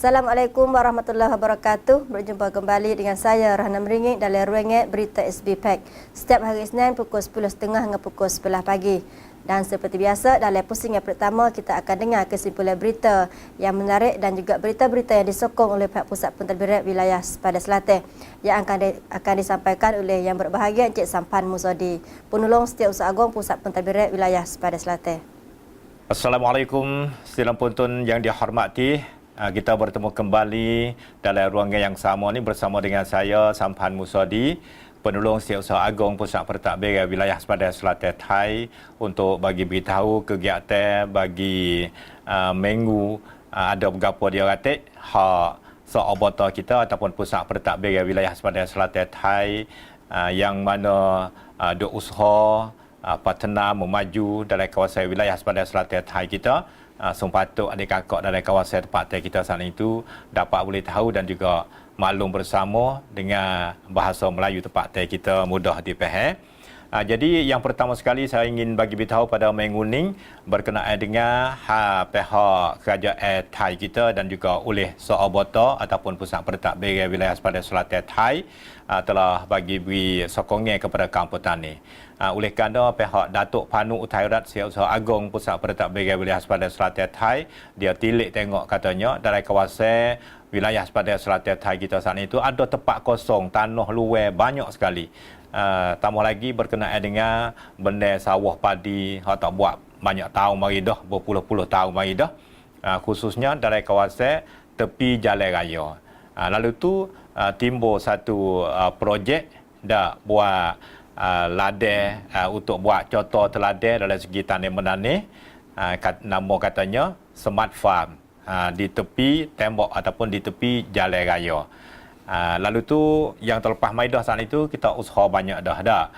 Assalamualaikum warahmatullahi wabarakatuh. Berjumpa kembali dengan saya Rahna Meringit dalam Ruangan Berita SB Pack. Setiap hari Isnin pukul 10.30 hingga pukul 11 pagi. Dan seperti biasa, dalam pusingan pertama kita akan dengar kesimpulan berita yang menarik dan juga berita-berita yang disokong oleh pihak Pusat Pentadbiran Wilayah Sepadan Selatan yang akan disampaikan oleh yang berbahagia Encik Sampan Musodi, Penolong Setiausaha Agong Pusat Pentadbiran Wilayah Sepadan Selatan. Assalamualaikum, Sidang Puntun yang dihormati. Kita bertemu kembali dalam ruangan yang sama ni bersama dengan saya Sampan Musodi, Penolong Setiausaha Agong Pusat Pentadbiran Wilayah Sepadan Selatan Thai, untuk bagi beritahu kegiatan bagi minggu ada berapa dia ratik hak seobata kita ataupun Pusat Pentadbiran Wilayah Sepadan Selatan Thai yang mana duk usaha partner memaju dalam kawasan wilayah Sepadan Selatan Thai kita. Sepatut adik kakak dalam kawasan tempat kita saat itu dapat boleh tahu dan juga maklum bersama dengan bahasa Melayu tempat kita mudah dipahami. Jadi yang pertama sekali saya ingin bagi beritahu pada minggu ini berkenaan dengan pihak kerajaan Thai kita dan juga oleh seobata ataupun Pusat Pentadbiran Wilayah Sepadan Selatan Thai telah beri sokongan kepada kaum petani. Oleh kerana pihak Datuk Panu Uthairat Setiausaha Agong Pusat Pentadbiran Wilayah Sepadan Selatan Thai, dia tilik tengok katanya dalam kawasan wilayah Sepadan Selatan Thai kita saat itu ada tempat kosong, tanah luar banyak sekali. Tambah lagi berkenaan dengan benda sawah padi hak tak buat banyak tahun mari dah, berpuluh-puluh tahun mari dah, khususnya dalam kawasan tepi jalan raya. Lalu tu timbul satu projek dah buat ladang untuk buat contoh teladan dalam segi tanam menanam, nama katanya Smart Farm di tepi tembok ataupun di tepi jalan raya. Lalu tu yang terlepas maidah saat itu kita usaha banyak dah.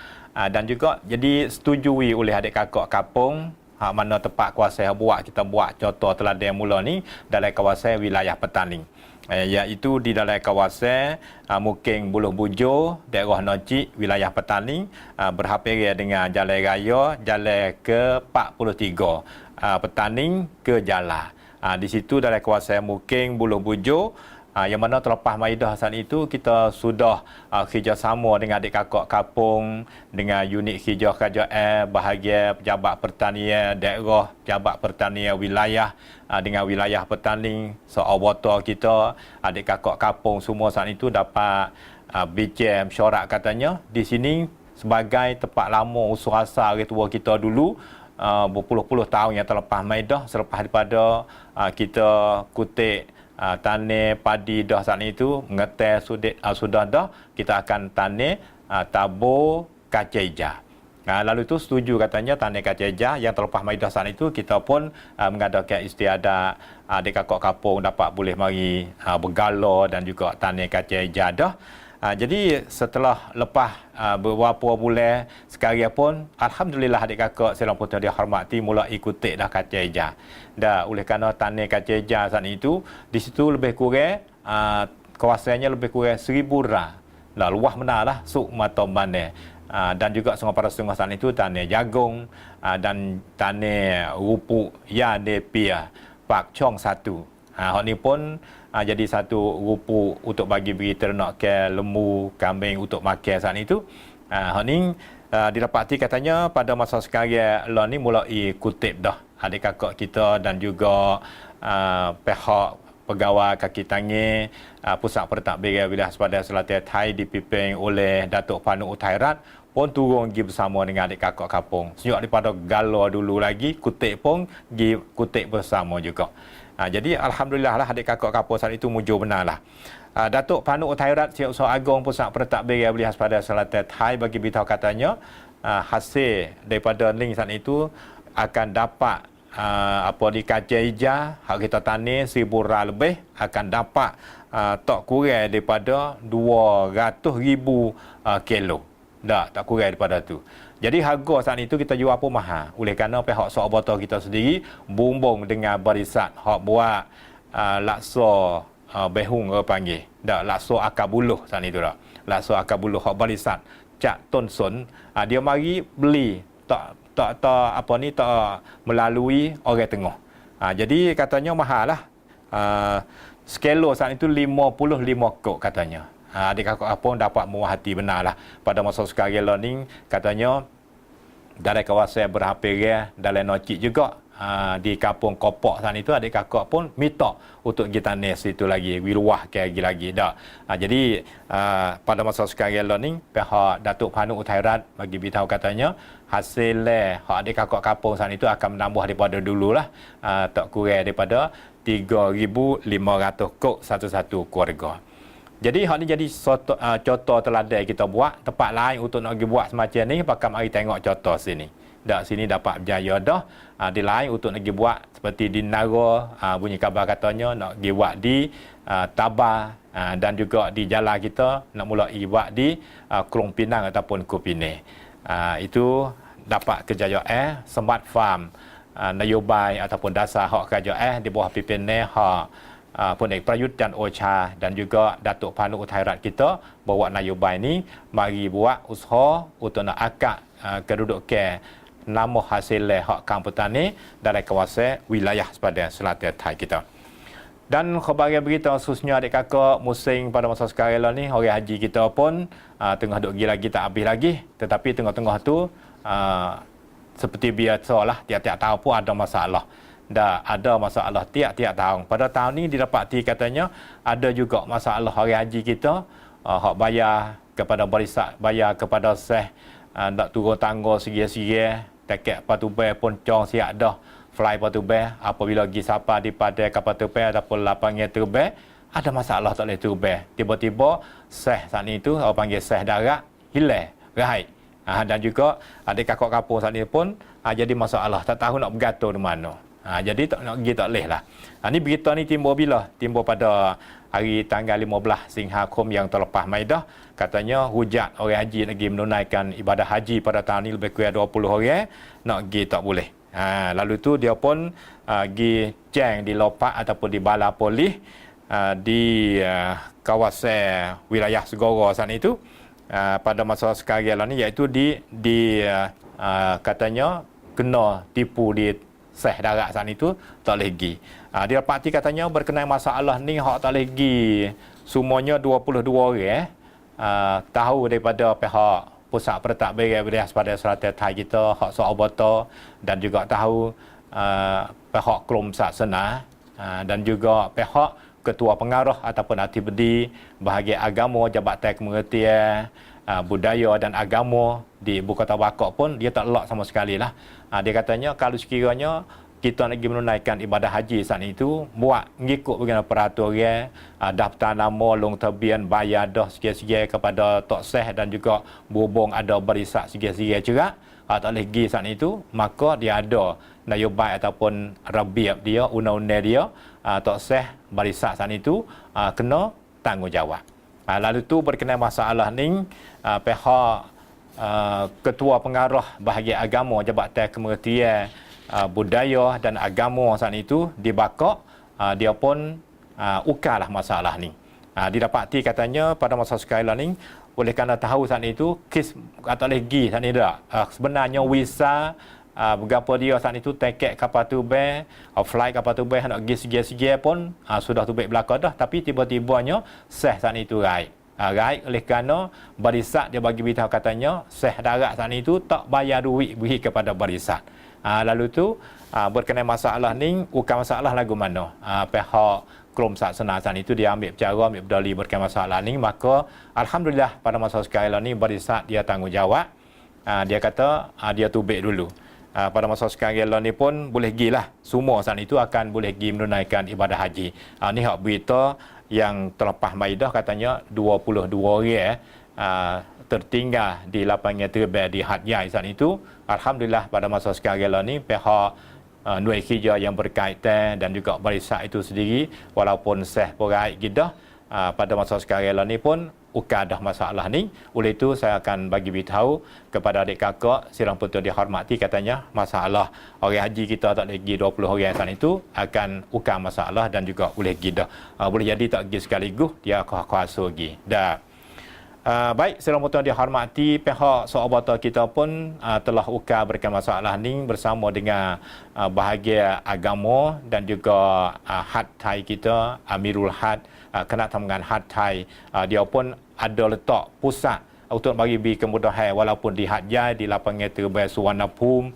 Dan juga jadi setujui oleh adik kakak kampung hak mana tempat kuasa buat kita buat contoh teladan mula ni dalam kawasan wilayah Petaling, iaitu di dalam kawasan Muking Buluh Bujo, daerah Nocik, wilayah Petaling, berhampirian dengan jalan raya jalan ke-43 Petaling ke Jala. Di situ dalam kawasan Muking Buluh Bujo, yang mana terlepas maidah saat itu kita sudah kerjasama dengan adik kakak kampung, dengan unit kerja kerajaan, bahagian pejabat pertanian daerah, pejabat pertanian wilayah dengan wilayah Petaling, seobata kita, adik kakak kampung semua saat itu dapat bincang mesyuarat katanya di sini sebagai tempat lama usaha asal orang tua kita dulu, berpuluh-puluh tahun yang terlepas maidah selepas daripada kita kutip tanam padi dah saat itu, mengetai sudah dah, kita akan tanam tabur kacang hijau. Lalu itu setuju katanya tanam kacang hijau yang terlepas maidah saat itu, kita pun mengadakan istiadat adik kakak kampung dapat boleh mari bergala dan juga tanam kacang hijau dah. Jadi setelah lepas beberapa bulan sekarang pun alhamdulillah adik kakak Sidang Puntun dihormati mula ikuti dah kacang hijau. Dah oleh kerana tanam kacang hijau saat itu di situ lebih kurang kawasannya lebih kurang 1000 ra. Lah luas benar suk mata mana. Dan juga sungai pada sungai saat itu tanam jagung dan tanam rupuk ya depia pak chong satu. Hak ni pun jadi satu rupuk untuk bagi ternak ke lembu, kambing untuk makan saat itu. Hak ni didapati katanya pada masa sekarang lah ni mulai kutip dah adik kakak kita dan juga pihak pegawai kaki tangan Pusat Pentadbiran Wilayah Sepadan Selatan Thai dipimpin oleh Datuk Panu Uthairat pun turun pergi bersama dengan adik kakak kampung. Sejak daripada gala dulu lagi, kutip pun pergi kutip bersama juga. Jadi alhamdulillah lah adik kakak kampung saat itu mujur benar lah. Datuk Panu Uthairat Setiausaha Agong Pusat Pentadbiran Wilayah Sepadan Selatan Thai bagi beritahu katanya hasil daripada link saat itu akan dapat di kacang hijau hak kita tanam 1000 ra lebih akan dapat tak kurang daripada 200,000 kilo. Tak kurang daripada tu. Jadi harga saat itu kita jual pun mahal. Oleh kerana pihak seobata kita sendiri bumbung dengan barisan hak buat laksa behung orang panggil. Laksa akar buluh saat itu dah. Laksa akar buluh hak barisan Cak Ton Sun, dia mari beli tak melalui orang tengah. Jadi katanya mahal lah. skelo saat itu 55 kok katanya. Adik kakak pun dapat muah hati benar lah. Pada masa sekarang ni katanya dari kawasan berhampir dalam nocik juga. Di kampung Kopok sana itu adik kakak pun minta untuk kita nes itu lagi wiluah ke lagi dah. Jadi pada masa sekarang ni pihak Datuk Panu Uthairat bagi beritahu katanya hasil hak adik kakak kampung sana itu akan menambah daripada dululah tak kurang daripada 3,500 kok satu-satu keluarga. Jadi hak ni jadi contoh teladan kita buat tempat lain untuk nak pergi buat semacam ni pakai mari tengok contoh sini. Dak sini dapat berjaya dah. Di lain untuk nak pergi buat seperti di Nara, bunyi khabar katanya nak pergi buat di Tabah dan juga di jalan kita nak mula buat di Kelong Pinang ataupun Kupineh. Itu dapat kejayaan Smart Farm, nyobai ataupun dasar hak kerajaan di bawah pimpinan hak Perdana Prayut dan Ocha dan juga Datuk Panu Uthairat kita bawa nyobai ni mari buat usaha untuk nak akak kedudukan nama hasil hak kampung petani dalam kawasan wilayah sepadan selatan Thai kita. Dan khabar berita khususnya adik kakak musim pada masa sekarang ni orang haji kita pun tengah duk lagi tak habis lagi, tetapi tengah-tengah tu seperti biasalah tiap-tiap tahun pun ada masalah. Dah ada masalah tiap-tiap tahun. Pada tahun ni didapati katanya ada juga masalah orang haji kita hak bayar kepada barisan, bayar kepada seh nak turun tangga segi-segi, tiket patubay pun cong siap dah, fly patubay apabila pergi sapa di padai kapal terbang ataupun lapangan terbang ada masalah tak boleh terbang. Tiba-tiba seh saat ni tu orang panggil seh darat hilang, rahai. Dan juga adik kakak kampung saat ni pun jadi masalah, tak tahu nak bergantung di mana. Jadi tak nak pergi tak boleh lah. Ni berita ni timbul bila? Timbul pada hari tanggal 15 Singhakum yang terlepas mai dah. Katanya hujat orang haji nak pergi menunaikan ibadah haji pada tahun ni lebih kurang 20 orang nak pergi tak boleh. Lalu tu dia pun pergi ceng di lopak ataupun di bala polis di kawasan wilayah Segoro sana itu pada masa sekarang ni, iaitu di katanya kena tipu di seh darat sana itu tak boleh pergi. Dia dapati katanya berkenaan masalah ni hak tak boleh pergi semuanya 22 orang tahu daripada pihak pusat pentadbiran wilayah sepadan selatan Thai kita, hak Soal Bata dan juga tahu pihak Kelom Saksena dan juga pihak ketua pengarah ataupun aktibedi bahagian agama Jabatan Kementerian Budaya dan Agama di Ibu Kota Bakok pun dia tak elak sama sekali lah. Dia katanya kalau sekiranya kita nak pergi menunaikan ibadah haji saat itu buat mengikut bagaimana peraturan daftar nama, long tabian, bayar dah segi-segi kepada Tok Seh dan juga berhubung ada barisan segi-segi cerak tak boleh pergi saat itu, maka dia ada nyobai ataupun rabiat dia, undang-undang dia Tok Seh barisan saat itu kena tanggungjawab. Lalu tu berkenaan masalah ni pihak ketua pengarah bahagian agama Jabatan Kementerian Budaya dan Agama saat itu di Bakok dia pun ukarlah masalah ni. Didapati katanya pada masa sekarang ni oleh kerana tahu saat itu kes tak boleh pergi saat ni dah. Sebenarnya visa berapa dia saat itu tiket kapal terbang, flight kapal terbang nak pergi segi-segi pun sudah terbit belakang dah, tapi tiba-tibanya seh saat itu raih oleh kerana barisan dia bagi beritahu katanya seh darat saat itu tak bayar duit beri kepada barisan. Lalu tu berkenaan masalah ni bukan masalah lagu mana pihak Kelom Saksena saat itu dia ambil cara ambil berdali berkenaan masalah ni, maka alhamdulillah pada masa sekarang ni barisan dia tanggungjawab. Dia kata dia tubik dulu. Pada masa sekarang ni pun boleh pergi lah. Semua saat itu akan boleh pergi menunaikan ibadah haji. Ni hak berita yang terlepas maidah katanya 22 orang tertinggal di lapangan terbang di Hat Yai saat itu. Alhamdulillah pada masa sekarang ni pihak Nui Khija yang berkaitan dan juga barisan itu sendiri walaupun seh porai gidah pada masa sekarang ni pun ukar dah masalah ni. Oleh itu saya akan bagi beritahu kepada adik kakak sirang putus dihormati, katanya masalah orang haji kita tak boleh pergi 20 orang saat itu akan ukar masalah dan juga boleh pergi dah. Boleh jadi tak pergi sekaligus dia kuasa pergi. Dan Baik, selamat dihormati, pihak Soabata kita pun telah ukar berkaitan masalah ini bersama dengan bahagian agama dan juga Had Thai kita, Amirul Had, kena tanggungan Had Thai. Dia pun ada letak pusat untuk bagi kemudahan walaupun di Had Jai, di lapangan terbaik Suwarnabhumi,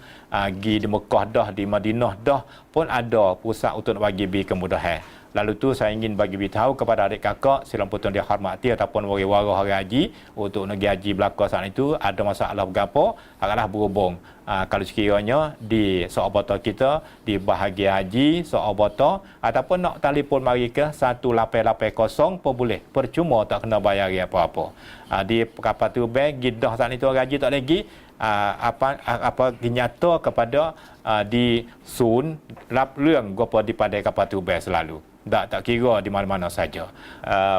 di Mekah dah, di Madinah dah pun ada pusat untuk bagi kemudahan. Lalu tu saya ingin bagi beritahu kepada adik kakak silang putus dihormati ataupun wari-wara hari haji untuk negeri haji belaka saat itu ada masalah berapa haraplah berhubung. Kalau sekiranya di Soabata kita di bahagian haji Soabata ataupun nak telefon mari ke 1880 pun boleh, percuma tak kena bayar apa-apa. Di kapal tu bank gidah saat itu hari haji tak lagi apa dinyata kepada di sun lap lương gopo di pada kapal tu bank selalu. Tak kira di mana-mana saja.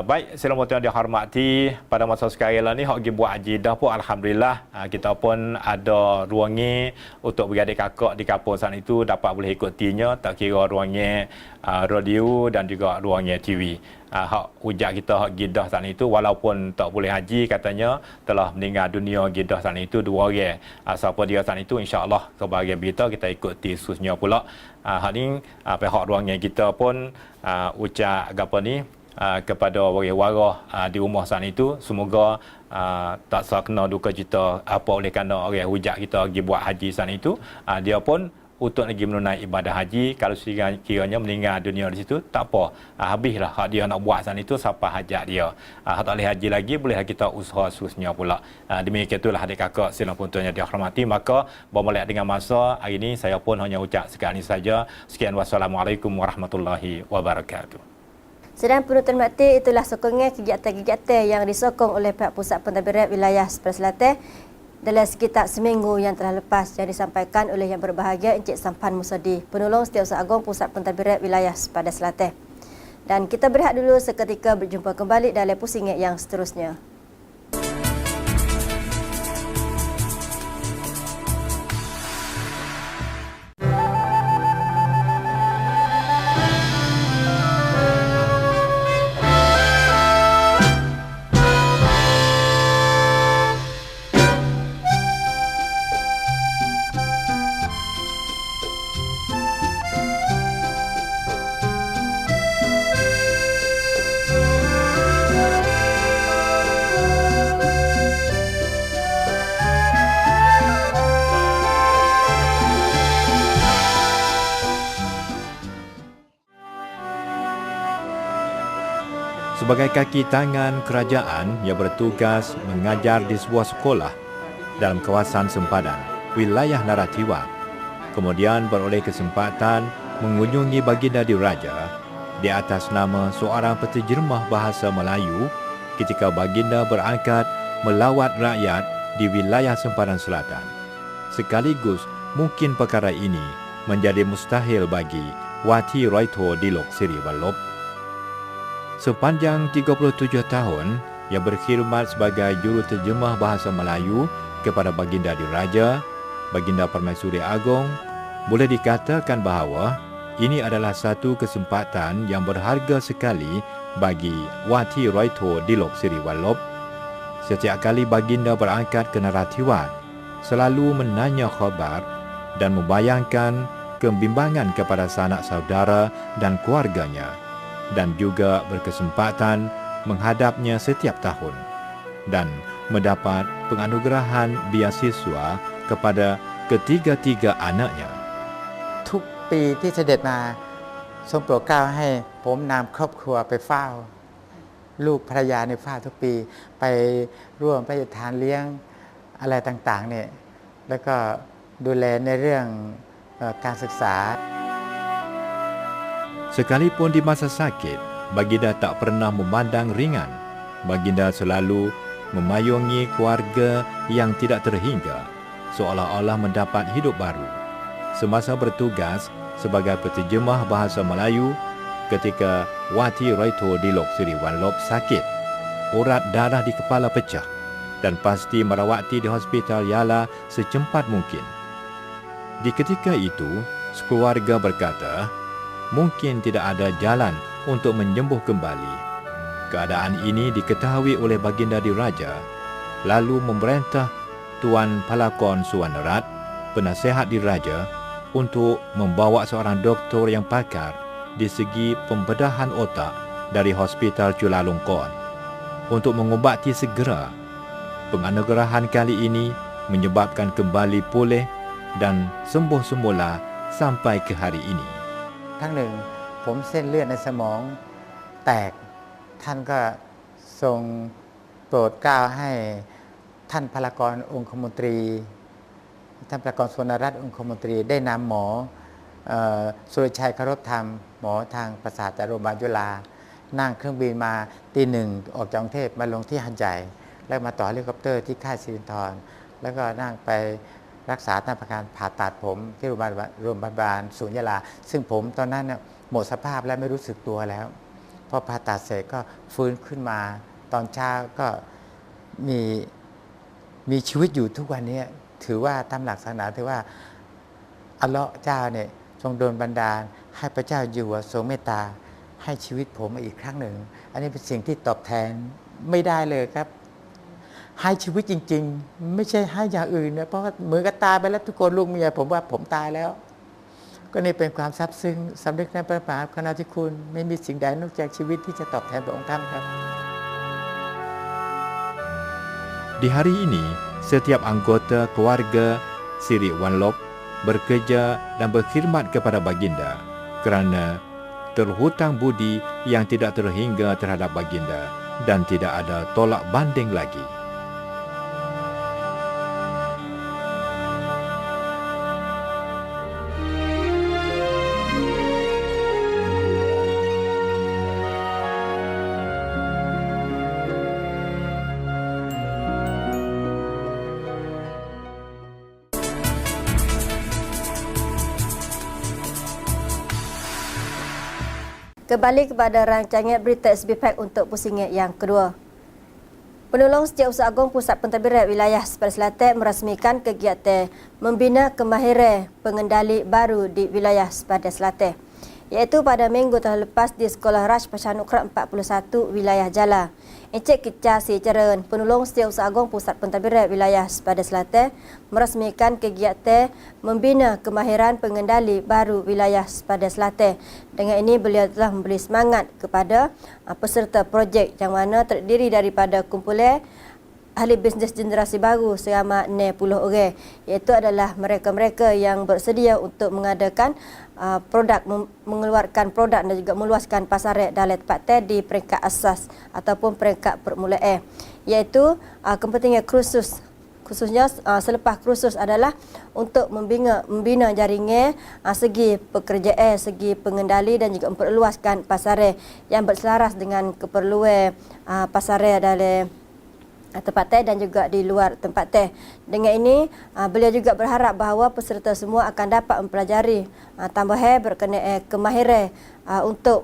Baik, selamat dihormati pada masa sekarang ni hak pergi buat haji dah pun alhamdulillah kita pun ada ruangnya untuk beradik kakak di kampung sana itu dapat boleh ikutinya, tak kira ruangnya radio dan juga ruangnya TV. Hak hujat kita hak gidah sana itu walaupun tak boleh haji katanya telah meninggal dunia gidah sana itu 2 orang. Siapa dia sana itu insya-Allah sebagai berita kita ikuti khususnya pula. Hal ni pihak ruangnya kita pun ucap apa ni kepada wara-wara di rumah sana itu semoga tak kena duka cita apa oleh kerana orang hujat kita pergi buat haji sana itu dia pun untuk lagi menunai ibadah haji. Kalau kiranya meninggal dunia di situ tak apa, habislah hak dia nak buat sana itu siapa hajat dia. Hak tak boleh haji lagi boleh kita usaha seterusnya pula. Demikian itulah adik kakak silang puntunya dihormati. Maka bermulai dengan masa hari ini saya pun hanya ucap sekian ini saja. Sekian, wassalamualaikum warahmatullahi wabarakatuh. Sedang penonton mati, itulah sokongan kegiatan-kegiatan yang disokong oleh pihak Pusat Pentadbiran Wilayah Sebelah Selatan dalam sekitar seminggu yang telah lepas yang disampaikan oleh Yang Berbahagia Encik Sampan Musodi, Penolong Setiausaha Agong Pusat Pentadbiran Wilayah Sepadan Selatan. Dan kita berehat dulu seketika, berjumpa kembali dalam pusingan yang seterusnya. Sebagai kaki tangan kerajaan yang bertugas mengajar di sebuah sekolah dalam kawasan sempadan, wilayah Narathiwat, kemudian beroleh kesempatan mengunjungi baginda diraja di atas nama seorang penterjemah bahasa Melayu ketika baginda berangkat melawat rakyat di wilayah sempadan selatan. Sekaligus mungkin perkara ini menjadi mustahil bagi Wati Roito Dilok Seri Wallop. Sepanjang 37 tahun yang berkhidmat sebagai juruterjemah bahasa Melayu kepada baginda diraja, baginda Permaisuri Agong, boleh dikatakan bahawa ini adalah satu kesempatan yang berharga sekali bagi Wati Roito Dilok Seri Wallop. Setiap kali baginda berangkat ke Narathiwat, selalu menanya khabar dan membayangkan kebimbangan kepada sanak saudara dan keluarganya, dan juga berkesempatan menghadapnya setiap tahun dan mendapat penganugerahan beasiswa kepada ketiga-tiga anaknya. ทุกปีที่เสด็จมาทรงโปรดเกล้าให้ผมนำครอบครัวไปเฝ้าลูกภรรยาในเฝ้าทุกปีไปร่วมพระราชทานเลี้ยงอะไรต่างๆเนี่ยแล้วก็ดูแลในเรื่องการศึกษา Sekalipun di masa sakit, baginda tak pernah memandang ringan. Baginda selalu memayungi keluarga yang tidak terhingga, seolah-olah mendapat hidup baru. Semasa bertugas sebagai penterjemah bahasa Melayu, ketika Wati Roito Dilok Seri Wallop sakit, urat darah di kepala pecah dan pasti merawati di hospital Yala secepat mungkin. Di ketika itu, sekeluarga berkata, mungkin tidak ada jalan untuk menyembuh kembali. Keadaan ini diketahui oleh Baginda Diraja, lalu memerintah Tuan Palakon Suwanarat, penasihat Diraja, untuk membawa seorang doktor yang pakar di segi pembedahan otak dari Hospital Chulalongkorn untuk mengubati segera. Penganugerahan kali ini menyebabkan kembali pulih dan sembuh semula sampai ke hari ini. ครั้งหนึ่งผมเส้นเลือดในสมองแตกท่านก็ทรงโปรดเกล้าให้ท่านพลากรองคมนตรีท่านพลากรสุวรรณรัตน์องคมนตรีได้นำหมอสุรชัยคารพธรรมหมอทางประสาทจากโรงพยาบาลจุฬานั่งเครื่องบินมาตี 1ออกจากกรุงเทพมาลงที่หัดใหญ่แล้วมาต่อเฮลิคอปเตอร์ที่ค่ายสิรินธรแล้วก็นั่งไปรักษาตามประการผ่าตัดผมที่โรงพยาบาลศูนย์ยะลาซึ่งผมตอนนั้นเนี่ยหมดสภาพและไม่รู้สึกตัวแล้วพอผ่าตัดเสร็จก็ฟื้นขึ้นมาตอนเช้าก็มีชีวิตอยู่ทุกวันนี้ถือว่าตามหลักศาสนาถือว่าอัลเลาะห์เจ้าเนี่ยทรงโดนบันดาลให้พระเจ้าอยู่หัวทรงเมตตาให้ชีวิตผมมาอีกครั้งหนึ่งอันนี้เป็นสิ่งที่ตอบแทนไม่ได้เลยครับให้ชีวิตจริงๆไม่ใช่ให้อย่างอื่นนะเพราะว่าเหมือนกับตายไปแล้วทุกคนลูกเมียผมว่าผมตายแล้วก็นี่เป็นความซาบซึ้งสำนึกในพระมหากรุณาธิคุณไม่มีสิ่งใดนอกจากชีวิตที่จะตอบแทนพระองค์ท่านครับ Di hari ini, setiap anggota keluarga Siri Wanlop bekerja dan berkhidmat kepada Baginda kerana terhutang budi yang tidak terhingga terhadap Baginda dan tidak ada tolak banding lagi. Kembali kepada rancangan berita SB Pack untuk pusingan yang kedua. Penolong Setiausaha Agong Pusat Pentadbiran Wilayah Sepadan Selatan merasmikan kegiatan membina kemahiran pengendali baru di wilayah Sepadan Selatan, iaitu pada minggu telah lepas di Sekolah Raj Pashanukra 41 Wilayah Jala. Encik Kecah Si Ceran, Penolong Setiausaha Agong Pusat Pentadbiran Wilayah Sepadan Selatan merasmikan kegiatan membina kemahiran pengendali baru wilayah Sepadan Selatan. Dengan ini beliau telah memberi semangat kepada peserta projek yang mana terdiri daripada kumpulan ahli bisnes generasi baru seramai 60 orang, iaitu adalah mereka-mereka yang bersedia untuk mengadakan produk, mengeluarkan produk dan juga meluaskan pasaran dalam tempat di peringkat asas ataupun peringkat permulaan, iaitu kepentingan kursus khususnya selepas kursus adalah untuk membina jaringan segi pekerjaan, segi pengendali dan juga memperluaskan pasaran yang berselaras dengan keperluan pasaran dalam tempat teh dan juga di luar tempat teh. Dengan ini, beliau juga berharap bahawa peserta semua akan dapat mempelajari tambahan berkenaan kemahiran untuk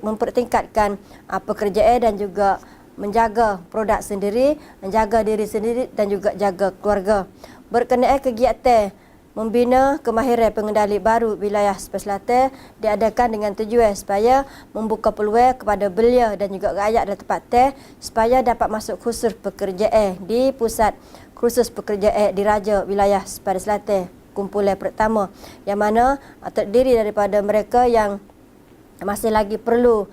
mempertingkatkan pekerjaan dan juga menjaga produk sendiri, menjaga diri sendiri dan juga jaga keluarga. Berkenaan kegiatan membina kemahiran pengendali baru wilayah Sepadan Selatan diadakan dengan tujuan supaya membuka peluang kepada belia dan juga rakyat dalam tempat teh supaya dapat masuk kursus pekerjaan di pusat kursus pekerjaan diraja wilayah Sepadan Selatan, kumpulan pertama yang mana terdiri daripada mereka yang masih lagi perlu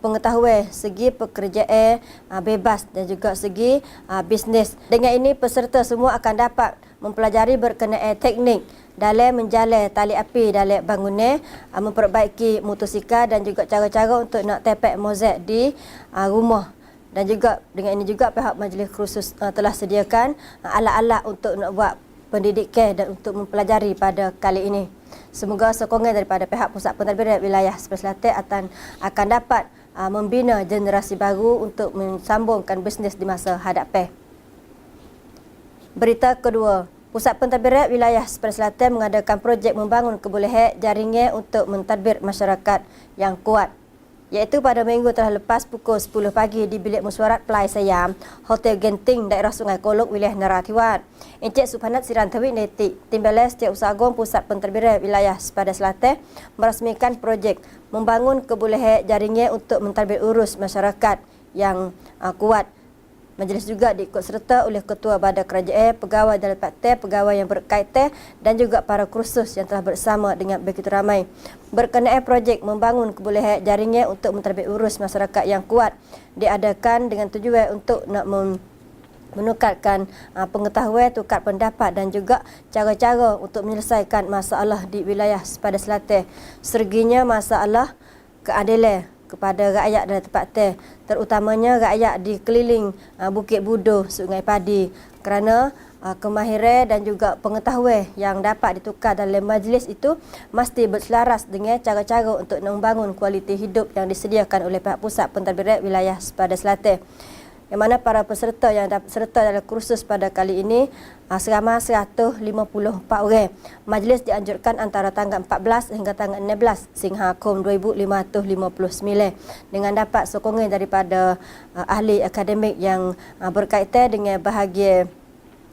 pengetahuan segi pekerjaan bebas dan juga segi bisnes. Dengan ini peserta semua akan dapat mempelajari berkenaan teknik dalam menjalin tali api dalam bangunan, memperbaiki motosikal dan juga cara-cara untuk nak tapak mozaik di rumah. Dan juga dengan ini juga pihak majlis kursus telah sediakan alat-alat untuk nak buat pendidikan dan untuk mempelajari pada kali ini. Semoga sokongan daripada pihak Pusat Pentadbiran Wilayah Sepadan Selatan akan dapat membina generasi baru untuk mensambungkan bisnes di masa hadapan. Berita kedua, Pusat Pentadbiran Wilayah Sepadan Selatan mengadakan projek membangun kebolehan jaringan untuk mentadbir masyarakat yang kuat, iaitu pada minggu telah lepas pukul 10 pagi di Bilik Mesyuarat Pelai Sayam, Hotel Genting, daerah Sungai Kolok, wilayah Narathiwat. Encik Subhanat Sirantawi Netik, Timbalan Setiausaha Agong Pusat Pentadbiran Wilayah Sepadan Selatan merasmikan projek membangun kebolehan jaringan untuk mentadbir urus masyarakat yang kuat. Majlis juga diikut serta oleh Ketua Badan Kerajaan, pegawai dalam parti, pegawai yang berkaitan dan juga para kursus yang telah bersama dengan begitu ramai. Berkenaan projek membangun kebolehan jaringan untuk mentadbir urus masyarakat yang kuat diadakan dengan tujuan untuk nak menukarkan pengetahuan, tukar pendapat dan juga cara-cara untuk menyelesaikan masalah di wilayah sepada selatan. Serginya masalah keadilan kepada rakyat dalam tempat terutamanya rakyat di keliling Bukit Budo, Sungai Padi, kerana kemahiran dan juga pengetahuan yang dapat ditukar dalam majlis itu mesti berselaras dengan cara-cara untuk membangun kualiti hidup yang disediakan oleh pihak pusat pentadbiran wilayah sepada selatan. Yang mana para peserta yang serta dalam kursus pada kali ini seramai 154 orang. Majlis dianjurkan antara tanggal 14 hingga tanggal 16 Singhakum 2559 dengan dapat sokongan daripada ahli akademik yang berkaitan dengan bahagian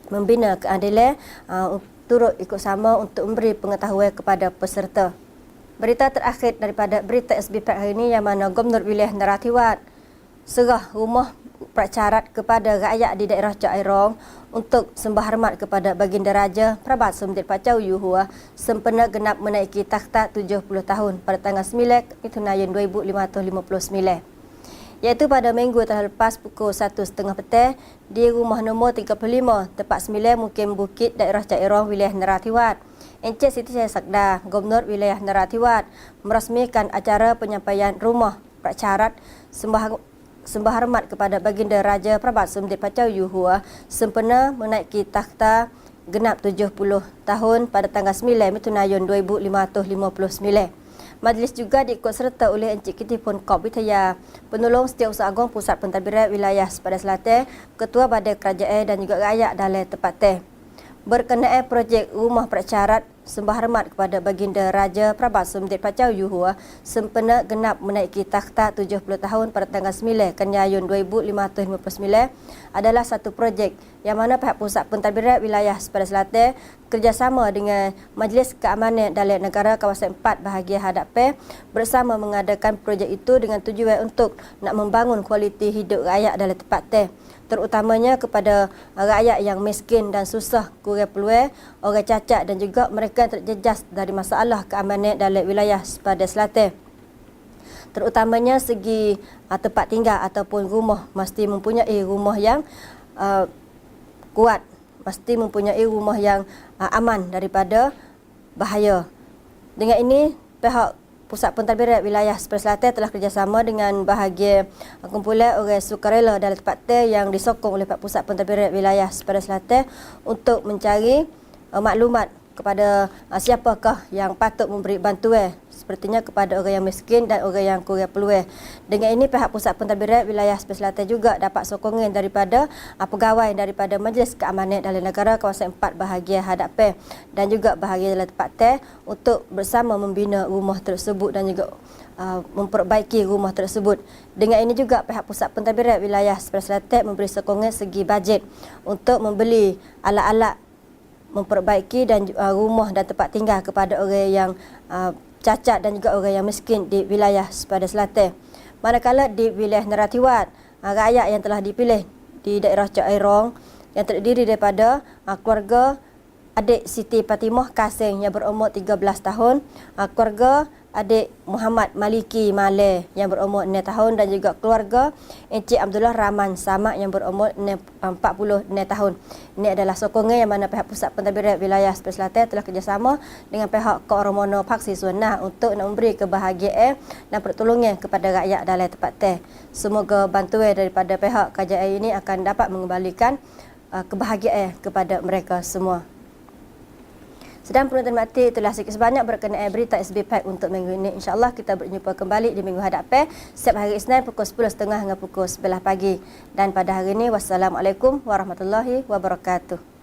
membina keadilan turut ikut sama untuk memberi pengetahuan kepada peserta. Berita terakhir daripada berita SBP hari ini yang mana Gubernur Wilayah Narathiwat serah rumah pracarat kepada rakyat di daerah Cak Airong untuk sembah hormat kepada Baginda Raja Prabat Sumdit Pacau Yuhua sempena genap menaiki takhta 70 tahun pada tanggal 9 Mithunayun 2559. Iaitu pada minggu telah lepas pukul 1.30 petang di rumah nombor 35 tempat 9 Mukim Bukit daerah Cak Airong wilayah Narathiwat. Encik Siti Sakda, Gubernur Wilayah Narathiwat merasmikan acara penyampaian rumah pracarat sembah hormat kepada Baginda Raja Prabat Sumdit Pacau Yuhua sempena menaiki takhta genap 70 tahun pada tanggal 9 Mithunayun 2559. Majlis juga diikut serta oleh Encik Kitipun Kop Witaya, Penolong Setiausaha Agung Pusat Pentadbiran Wilayah Sepada Selatan, Ketua Badan Kerajaan dan juga rakyat dalam tempat berkenaan projek rumah pracarat sembah hormat kepada Baginda Raja Prabat Sumdit Pacau Yuhua sempena genap menaiki takhta 70 tahun pada tanggal 9 Kanyayun 2559 adalah satu projek yang mana pihak Pusat Pentadbiran Wilayah Sepada Selatan kerjasama dengan Majlis Keamanan Dalam Negara Kawasan 4 bahagian hadapan bersama mengadakan projek itu dengan tujuan untuk nak membangun kualiti hidup rakyat dalam tempat terutamanya kepada rakyat yang miskin dan susah, kurang peluang, orang cacat dan juga mereka yang terjejas dari masalah keamanan dalam wilayah Sepada Selatan. Terutamanya segi tempat tinggal ataupun rumah mesti mempunyai rumah yang kuat, mesti mempunyai rumah yang aman daripada bahaya. Dengan ini pihak Pusat Pentadbiran Wilayah Sepada Selatan telah kerjasama dengan bahagian kumpulan orang sukarela dalam tempat yang disokong oleh Pihak Pusat Pentadbiran Wilayah Sepada Selatan untuk mencari maklumat kepada siapakah yang patut memberi bantuan sepertinya kepada orang yang miskin dan orang yang kurang peluang. Dengan ini pihak Pusat Pentadbiran Wilayah Sepada Selatan juga dapat sokongan daripada pegawai daripada Majlis Keamanan Dalam Negara Kawasan 4 bahagian hadapan dan juga bahagian dalam tempat untuk bersama membina rumah tersebut dan juga memperbaiki rumah tersebut. Dengan ini juga pihak Pusat Pentadbiran Wilayah Sepada Selatan memberi sokongan segi bajet untuk membeli alat-alat memperbaiki dan rumah dan tempat tinggal kepada orang yang cacat dan juga orang yang miskin di wilayah Sepada Selatan. Manakala di wilayah Narathiwat, rakyat yang telah dipilih di daerah Cak Airong yang terdiri daripada keluarga adik Siti Fatimah Kasing yang berumur 13 tahun, keluarga adik Muhammad Maliki Maleh yang berumur 6 tahun dan juga keluarga Encik Abdullah Rahman Samak yang berumur 46 tahun. Ini adalah sokongan yang mana pihak Pusat Pentadbiran Wilayah Sepada Selatan telah kerjasama dengan pihak Kooromono Paksi Sunnah untuk memberi kebahagiaan dan pertolongan kepada rakyat dalam tempat. Semoga bantuan daripada pihak kerajaan ini akan dapat mengembalikan kebahagiaan kepada mereka semua. Sedang penonton mati, itulah sikit sebanyak berkenaan berita SB Pack untuk minggu ini. InsyaAllah kita berjumpa kembali di minggu hadapan setiap hari Isnin pukul 10.30 hingga pukul 11 pagi. Dan pada hari ini, wassalamualaikum warahmatullahi wabarakatuh.